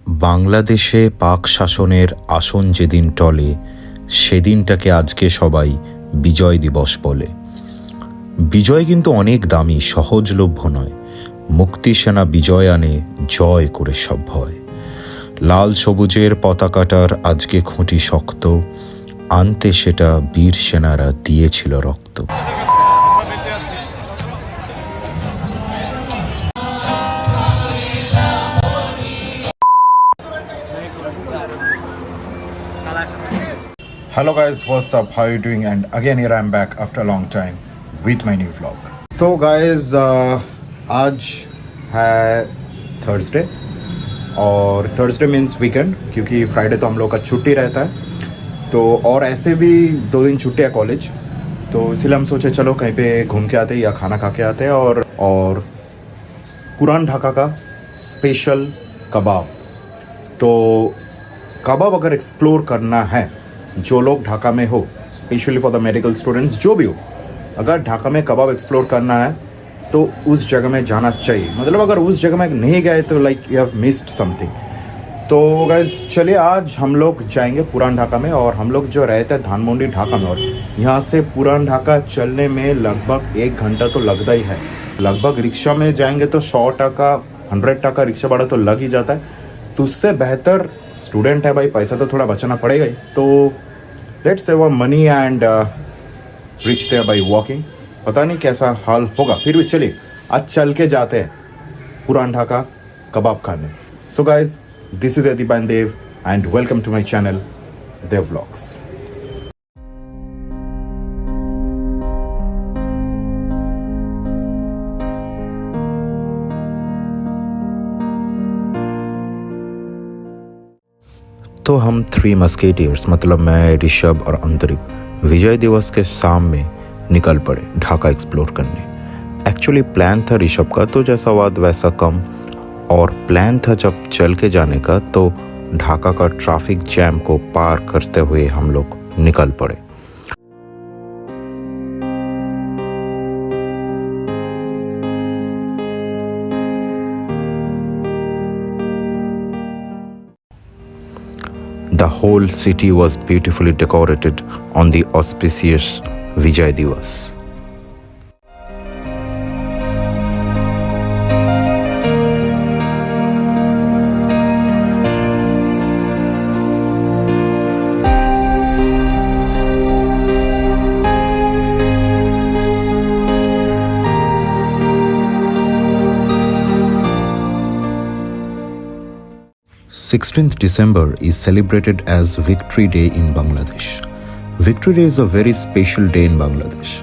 বাংলাদেশে পাক শাসনের আসন যেদিন টলে সেদিনটাকে আজকে সবাই বিজয় দিবস বলে। বিজয় কিন্তু অনেক দামি, সহজলভ্য নয়। মুক্তিসেনা বিজয় আনে, জয় করে সব ভয়। লাল সবুজের পতাকাটার আজকে খুঁটি শক্ত, আনতে সেটা বীর সেনারা দিয়েছিল রক্ত। Hello guys, what's up? How are you doing? And again here I'm back after a long time with my new vlog. तो guys आज है थर्सडे और थर्सडे मीन्स वीकेंड, क्योंकि फ्राइडे तो हम लोग का छुट्टी रहता है। तो और ऐसे भी 2 दिन छुट्टी है कॉलेज, तो इसीलिए हम सोचे चलो कहीं पे घूम के आते हैं या खाना खा के आते हैं। और पुरान ढाका का स्पेशल कबाब। तो कबाब अगर एक्सप्लोर करना है, जो लोग ढाका में हो, specially for the medical students, जो भी हो, अगर ढाका में कबाब एक्सप्लोर करना है तो उस जगह में जाना चाहिए। मतलब अगर उस जगह में नहीं गए तो like you have missed something. तो गाइज चलिए आज हम लोग जाएंगे पुरान ढाका में। और हम लोग जो रहते हैं धानमंडी ढाका में, और यहाँ से पुरान ढाका चलने में लगभग 1 घंटा तो लगता ही है। लगभग रिक्शा में जाएंगे तो 100 टका 100 टका रिक्शा भाड़ा तो लग ही जाता है। तो उससे बेहतर स्टूडेंट है भाई, पैसा तो थोड़ा बचाना पड़ेगा ही। तो let's save our money and reach there by walking. पता नहीं कैसा हाल होगा, फिर भी चलिए आज चल के जाते हैं पुरान ढाका कबाब खाने। So guys, this is Adiban Dev and welcome to my channel Dev vlogs. तो हम 3 मस्केटियर्स, मतलब मैं, ऋषभ और अंतरिप, विजय दिवस के शाम में निकल पड़े ढाका एक्सप्लोर करने। एक्चुअली प्लान था ऋषभ का, तो जैसा वाद वैसा कम। और प्लान था जब चल के जाने का, तो ढाका का ट्रैफिक जैम को पार करते हुए हम लोग निकल पड़े। The whole city was beautifully decorated on the auspicious Vijay Divas. December 16th is celebrated as Victory Day in Bangladesh. Victory Day is a very special day in Bangladesh.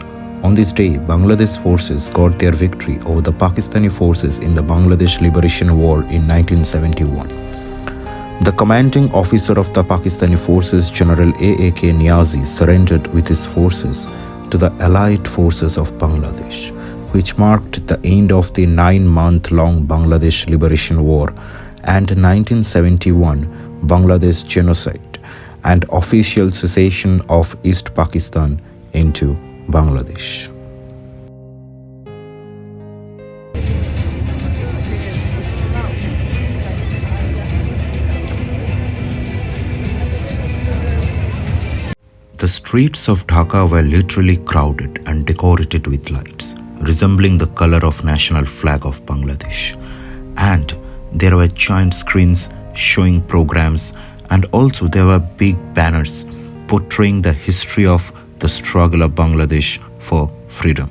On this day, Bangladesh forces got their victory over the Pakistani forces in the Bangladesh Liberation War in 1971. The commanding officer of the Pakistani forces, General A.A.K. Niazi, surrendered with his forces to the Allied forces of Bangladesh, which marked the end of the 9-month-long Bangladesh Liberation War and 1971 Bangladesh genocide and official secession of East Pakistan into Bangladesh. The streets of Dhaka were literally crowded and decorated with lights, resembling the color of national flag of Bangladesh. And there were giant screens showing programs, and also there were big banners portraying the history of the struggle of Bangladesh for freedom.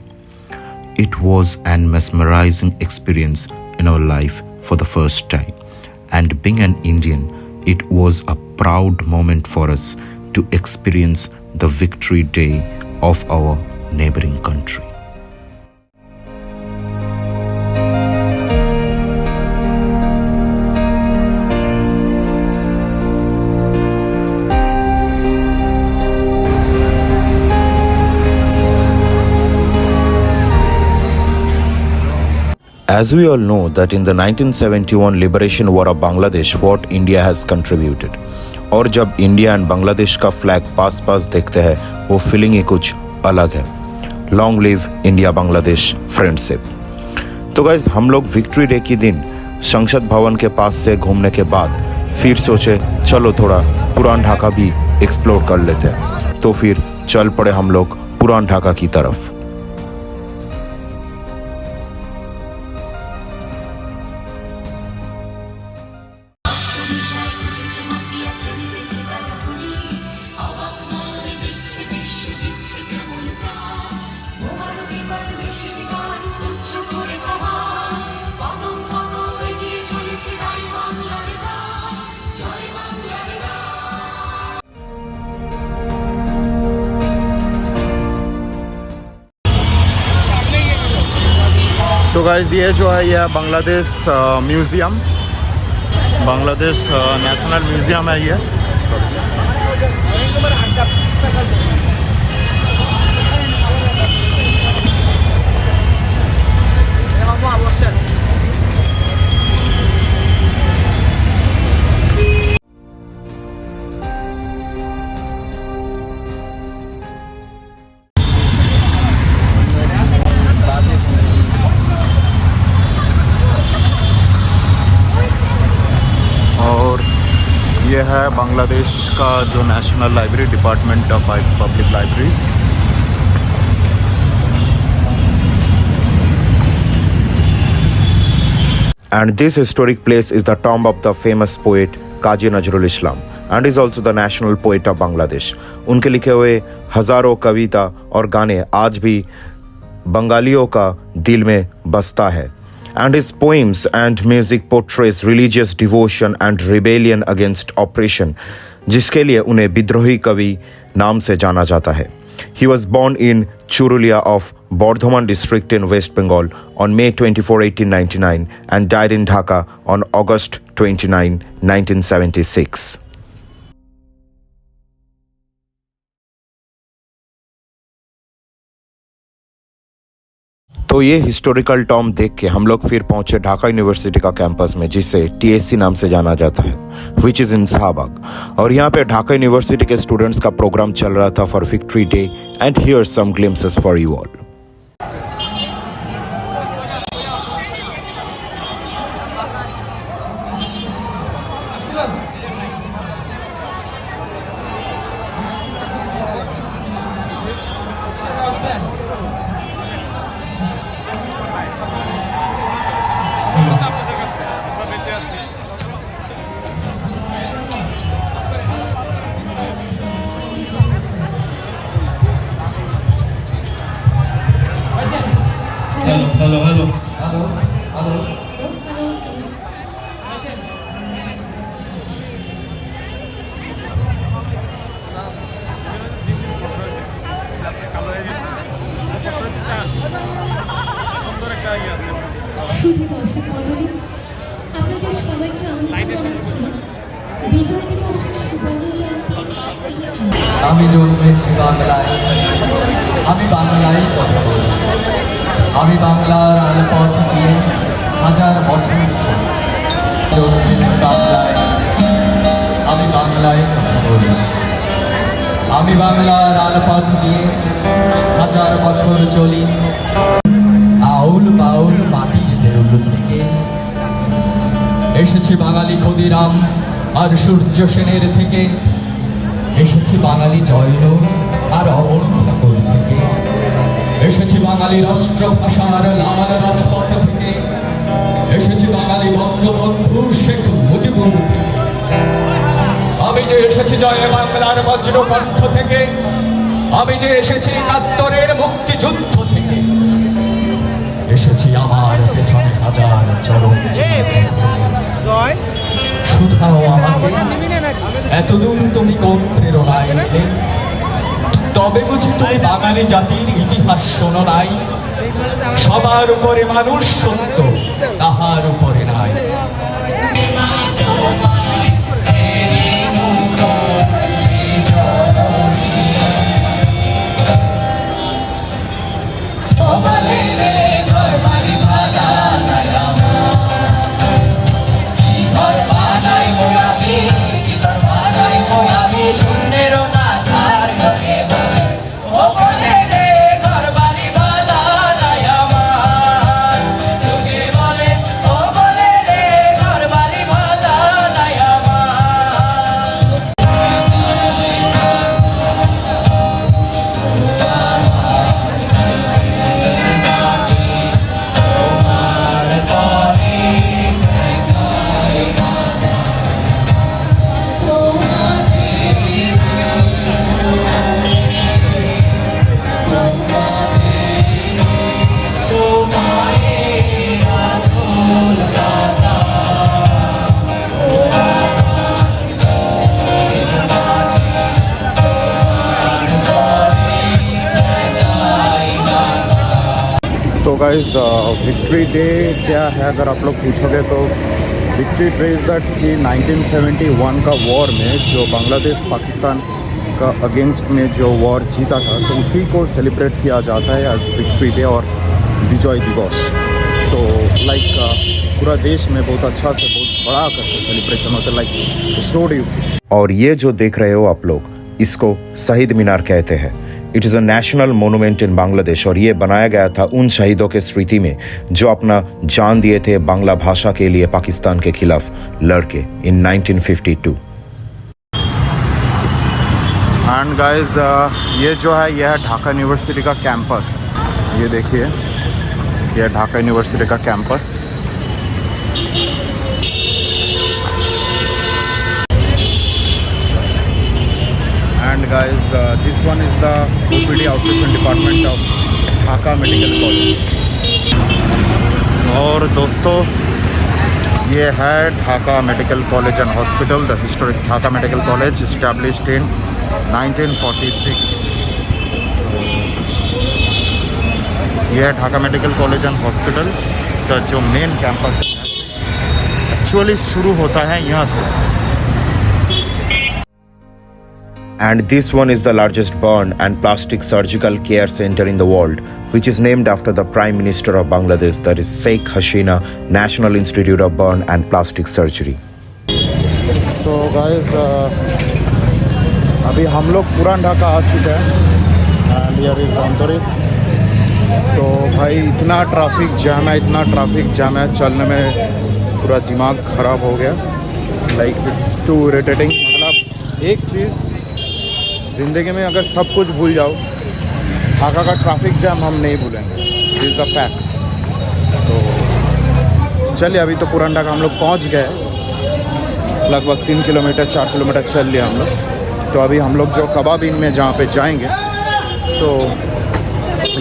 It was an mesmerizing experience in our life for the first time. And being an Indian, it was a proud moment for us to experience the Victory Day of our neighboring country. As we all know that in the 1971 liberation war of Bangladesh, what India has contributed. और जब India and Bangladesh का flag पास पास देखते हैं, वो feeling ही कुछ अलग है। Long live India Bangladesh friendship. तो गाइज, हम लोग विक्ट्री डे के दिन संसद भवन के पास से घूमने के बाद फिर सोचे चलो थोड़ा पुरान ढाका भी एक्सप्लोर कर लेते हैं, तो फिर चल पड़े हम लोग पुरान ढाका की तरफ। तो गाइस ये जो है ये Bangladesh museum, Bangladesh national museum है ये। और ये है बांग्लादेश का जो national library, department of public libraries. And this historic place is the tomb of the famous poet Qazi Nazrul Islam and is also the national poet of Bangladesh. उनके लिखे हुए हजारों कविता और गाने आज भी बंगालियों का दिल में बसता है। And his poems and music portrays religious devotion and rebellion against oppression, जिसके लिए उन्हें विद्रोही कवि नाम से जाना जाता है। He was born in Churulia of Bardhaman district in West Bengal on May 24, 1899 and died in Dhaka on August 29, 1976. तो ये हिस्टोरिकल टॉम देख के हम लोग फिर पहुंचे ढाका यूनिवर्सिटी का कैंपस में, जिसे TSC नाम से जाना जाता है, विच इज़ इन शाहबाग। और यहाँ पे ढाका यूनिवर्सिटी के स्टूडेंट्स का प्रोग्राम चल रहा था for Victory Day, and here some glimpses for you all. শুধু দর্শক মণ্ডলী, আপনাদের সবাইকে আমন্ত্রণ জানাচ্ছি বিজয় দিবসের সুবর্ণ জয়ন্তীর আমি জন্মেছি বাংলায়, আমি বাংলায় কথা বলি। আমি বাংলার আলপথ দিয়ে হাজার বছর জন্মেছি বাংলায়, আমি বাংলায় কথা বলি। আমি বাংলার আলপথ দিয়ে হাজার বছর চলি। আউল বাউল মাটির দেউল থেকে এসেছি বাঙালি ক্ষুদিরাম আর সূর্য সেনের থেকে, এসেছি বাঙালি জৈন আর অমর ঠাকুর থেকে, এসেছি বাঙালি রাষ্ট্রভাষার লাল রাজপথ থেকে, এসেছি বাঙালি বঙ্গবন্ধু শেখ মুজিবুর থেকে। আমি যে এসেছি জয় বাংলার বজ্রকণ্ঠ থেকে, আমি যে এসেছি একাত্তরের মুক্তিযুদ্ধ থেকে, এসেছি আমার পেছনে হাজার চরণ শুধাও আমাকে এতদূর তুমি কোন প্রেরণায় এলে? তবে বুঝি তুমি বাঙালি জাতির ইতিহাস শোনো নাই? সবার উপরে মানুষ সত্য, তাহার উপরে নাই। गाइस विक्ट्री डे क्या है अगर आप लोग पूछोगे तो विक्ट्री डे इज़ दैट कि 1971 का वॉर में जो बांग्लादेश पाकिस्तान का अगेंस्ट में जो वॉर जीता था तो उसी को सेलिब्रेट किया जाता है एज विक्ट्री डे और विजय दिवस। तो लाइक पूरा देश में बहुत अच्छा से बहुत बड़ा करके सेलिब्रेशन होता है लाइक शोड यू। और ये जो देख रहे हो आप लोग, इसको शहीद मीनार कहते हैं। It is a national monument in Bangladesh और ये बनाया गया था उन शहीदों के स्मृति में जो अपना जान दिए थे बांग्ला भाषा के लिए पाकिस्तान के खिलाफ लड़के इन 1952। एंड गाइस ये जो है यह है ढाका यूनिवर्सिटी का कैंपस। ये देखिए यह ढाका यूनिवर्सिटी का campus. And guys this one is the OPD outpatient department of Dhaka medical college. और दोस्तों ये है Dhaka medical college and hospital, the historic Dhaka medical college established in 1946। यह है Dhaka medical college and hospital का जो मेन कैंपस है एक्चुअली शुरू होता है यहाँ से। And this one is the largest burn and plastic surgical care center in the world, which is named after the Prime Minister of Bangladesh, that is Sheikh Hasina National Institute of Burn and Plastic Surgery. तो guys अभी हम लोग पुरान ढाका आ चुके हैं and here is आंतरिक। तो भाई इतना ट्रैफिक जाम है चलने में पूरा दिमाग ख़राब हो गया। Like it's too irritating. मतलब एक चीज़ ज़िंदगी में अगर सब कुछ भूल जाओ, ढाका का ट्रैफिक जाम हम नहीं भूलेंगे, दिस इज़ अ फैक्ट। तो चलिए अभी तो पुरान ढाका हम लोग पहुँच गए, लगभग 3 किलोमीटर 4 किलोमीटर चल लिया हम लोग। तो अभी हम लोग जो कबाब इन में जहाँ पे जाएंगे तो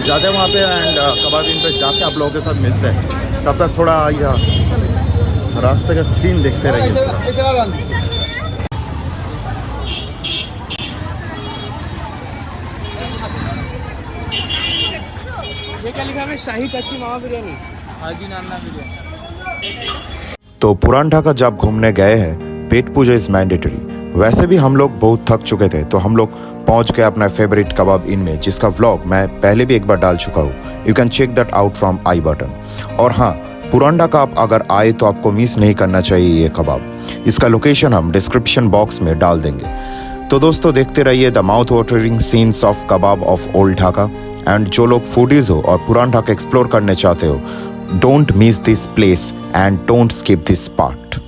जाते हैं वहाँ पे एंड कबाब इन पे जाके आप लोगों के साथ मिलते हैं। तब तक थोड़ा यह रास्ते का सीन देखते रहिए। शाही कच्ची मावा बिरयानी, हाजी नाना बिरयानी। तो पुरान ढाका जब घूमने गए हैं पेट पूजा इज मैंडेटरी। वैसे भी हम लोग बहुत थक चुके थे तो हम लोग पहुंच गए अपना फेवरेट कबाब इन में, जिसका व्लॉग मैं पहले भी एक बार डाल चुका हूँ। You can check that out from i button. और हाँ, पुरान ढाका आप अगर आए तो आपको मिस नहीं करना चाहिए ये कबाब। इसका लोकेशन हम डिस्क्रिप्शन बॉक्स में डाल देंगे। तो दोस्तों देखते रहिए the mouth watering scenes of kebab of old Dhaka. And जो लोग फूडीज हो और पुरान ढाका एक्सप्लोर करने चाहते हो, don't miss this place and don't skip this part.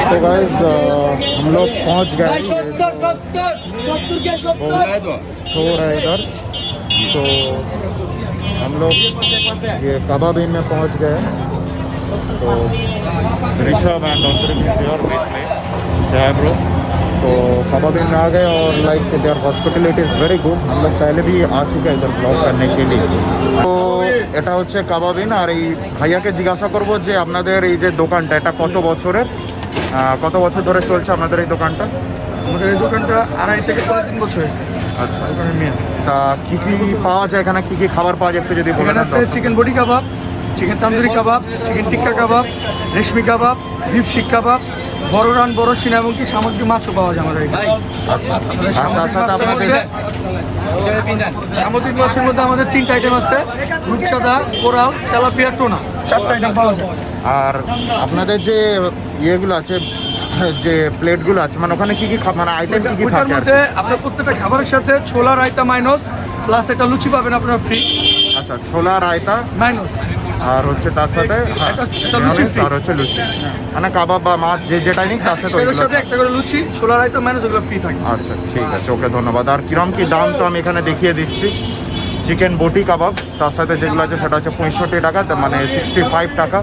तो गाइस हम लोग पहुंच गए। सो रहा है इधर। तो हम लोग ये कबाब इन में पहुंच गए। तो ऋषभ एंड ब्रो तो कबाब इन में आ गए और like their hospitality is very good. हम लोग पहले भी आ चुके हैं इधर ब्लॉग करने के लिए। तो এটা হচ্ছে কাবাব ইন। আর এই ভাইয়াকে জিজ্ঞাসা করবো যে আপনাদের এই যে দোকানটা এটা কত বছরের, কত বছর ধরে চলছে আপনাদের এই দোকানটা? আমাদের এই দোকানটা 2.5 থেকে 3 বছর হয়েছে। আচ্ছা, দোকানের মেন তা কী কী পাওয়া যায় এখানে? কী কী খাবার পাওয়া যায় একটু যদি বলেন। এখানে আছে চিকেন বডি কাবাব, চিকেন তান্দুরি কাবাব, চিকেন টিক্কা কাবাব, রেশমি কাবাব, বিফ শিক কাবাব, বড় রান বড় সিনা এবং কি সামুদ্রিক মাছও পাওয়া যায় আমাদের এখানে। আচ্ছা, আর তার সাথে আপনাদের সামুদ্রিক মাছের মধ্যে আমাদের 3টা আইটেম আছে, রূপচাঁদা, কোরাল, তেলাপিয়া, টোনা, 4টা আইটেম পাওয়া যায়। আর আপনাদের যে ইয়েগুলো আছে, যে প্লেটগুলো আছে, মানে ওখানে কী কী মানে আইটেম কী কী থাকে? মধ্যে আপনার প্রত্যেকটা খাবারের সাথে ছোলা রায়তা মাইনস প্লাস একটা লুচি পাবেন আপনার ফ্রি। আচ্ছা, ছোলা রায়তা মাইনস আর হচ্ছে তার সাথে এটা লুচি mayonnaise free। আর হচ্ছে লুচি মানে কাবাব বা মাছ যে যেটাই নিক তার সাথে এর ওইগুলো সাথে একটা করে লুচি ছোলা রায়তা ম্যানেজ ওগুলো ফ্রি থাকে। আচ্ছা ঠিক আছে, ওকে ধন্যবাদ। আর কিরম কি দাম তো আমি এখানে দেখিয়ে দিচ্ছি। চিকেন বটি কাবাব তার সাথে যেগুলো আছে সেটা হচ্ছে 65 টাকা, তার মানে 65 টাকা।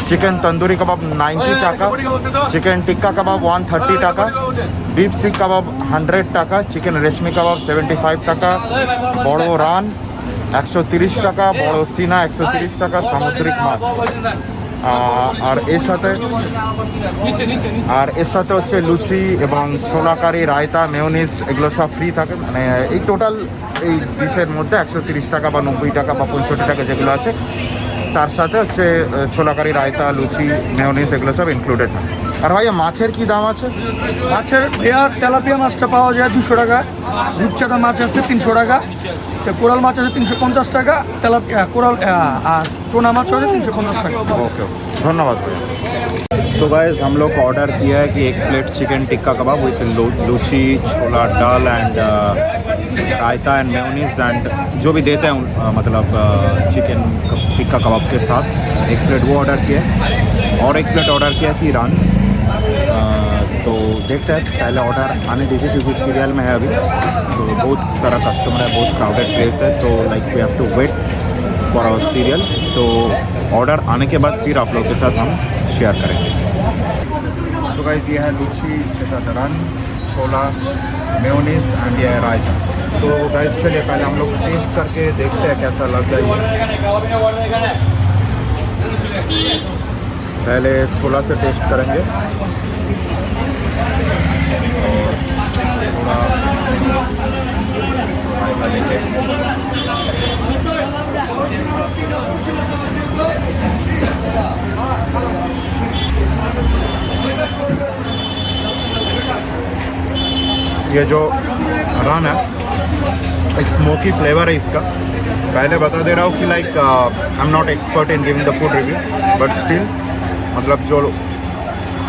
চিকেন তন্দুরি কাবাব 90 টাকা, চিকেন টিক্কা কাবাব 130 টাকা, বিফ সিক কাবাব 100 টাকা, চিকেন রেশমি কাবাব 75 টাকা, বড় রান 130 টাকা, বড় সিনা 130 টাকা, সামুদ্রিক মাছ। আর এর সাথে হচ্ছে লুচি এবং ছোলা কারি, রায়তা, মেয়োনিজ এগুলো সব ফ্রি থাকে। মানে এই টোটাল এই ডিশের মধ্যে 130 টাকা বা 90 টাকা বা 65 টাকা যেগুলো আছে তার সাথে হচ্ছে ছোলা কারি, রায়তা, লুচি, মেয়োনিজ এগুলো সব ইনক্লুডেড না। আর ভাই মাছের কি দাম আছে? মাছের ভেয়ার তেলাপিয়া মাছটা পাওয়া যায় 200 টাকা, রূপচাঁদা মাছ আছে 300 টাকা, তো কোরাল মাছ আছে 350 টাকা, তেলাপিয়া কোরাল আর টোনা মাছ আছে 350 টাকা। ओके धन्यवाद भाई। तो गाइस हम लोग को ऑर्डर किया है कि 1 plate chicken tikka kebab with luchi, chhola dal and raita and mayonnaise and जो भी देते हैं मतलब चिकन टिक्का कबाब के साथ 1 प्लेट वो ऑर्डर किया है। और 1 प्लेट ऑर्डर किया थी रान। तो देखते हैं, पहले ऑर्डर आने दीजिए क्योंकि सीरियल में है अभी, तो बहुत सारा कस्टमर है, बहुत क्राउडेड प्लेस है, तो like we have to wait for our serial. तो ऑर्डर आने के बाद फिर आप लोग के साथ हम शेयर करेंगे। तो गाइस ये है लूची, इसके साथ रन, छोला, मेयोनीज एंड ये है रायता। तो गाइस चलिए पहले हम लोग टेस्ट करके देखते हैं कैसा लग रहा है। पहले छोला से टेस्ट करेंगे और थोड़ा रायता लेके ये जो रान है एक स्मोकी फ्लेवर है इसका। पहले बता दे रहा हूँ कि like I am not expert in giving the food review, but still मतलब जो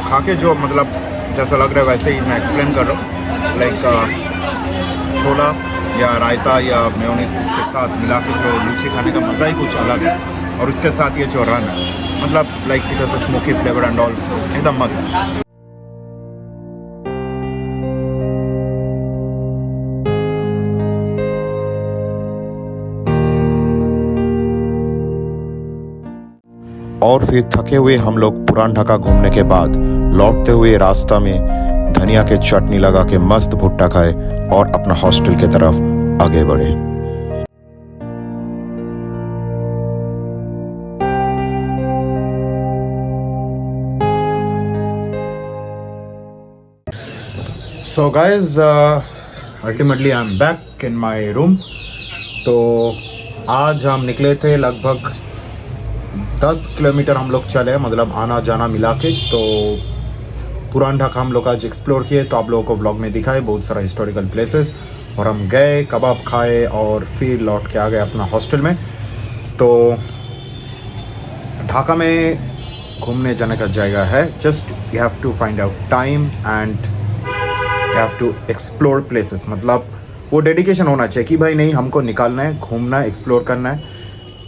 खा के जो मतलब जैसा लग रहा है वैसे ही मैं एक्सप्लेन कर रहा हूँ। लाइक छोला या रायता या मेयोनीज इसके साथ मिला के जो लूची खाने का मज़ा ही कुछ अलग है। और उसके साथ ये जो रन है मतलब like it is a smoky flavour and all, एकदम मस्त है। और फिर थके हुए हम लोग पुरान ढाका घूमने के बाद लौटते हुए रास्ता में धनिया के चटनी लगा के मस्त भुट्टा खाए और अपना हॉस्टल के तरफ आगे बढ़े। So guys ultimately I am back in my room. तो आज हम निकले थे लगभग 10 किलोमीटर हम लोग चले, मतलब आना जाना मिला के। तो पुरान ढाका हम लोग आज एक्सप्लोर किए, तो आप लोगों को व्लॉग में दिखाए बहुत सारा हिस्टोरिकल प्लेसेस। और हम गए, कबाब खाए और फिर लौट के आ गए अपना हॉस्टल में। तो ढाका में घूमने जाने का जगह है, just you have to find out time and you have to explore places. मतलब वो डेडिकेशन होना चाहिए कि भाई नहीं हमको निकालना है, घूमना है, एक्सप्लोर करना है।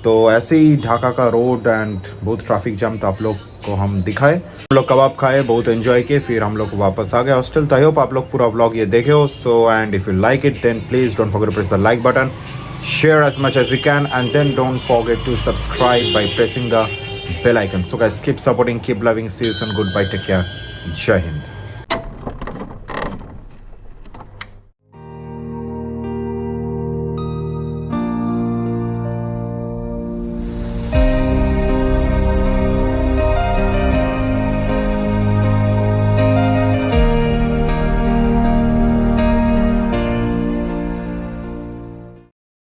तो ऐसे ही ढाका का रोड एंड बहुत ट्रैफिक जाम तो आप लोग को हम दिखाए। हम लोग कबाब खाए, बहुत एंजॉय किए, फिर हम लोग वापस आ गए हॉस्टल। तो आई होप आप लोग पूरा व्लॉग ये देखे हो। So and if you like it then please don't forget to press the like button, share as much as you can, and then don't forget to subscribe by pressing the bell icon. So guys, keep supporting, keep loving, see you soon, goodbye, take care, Jai Hind.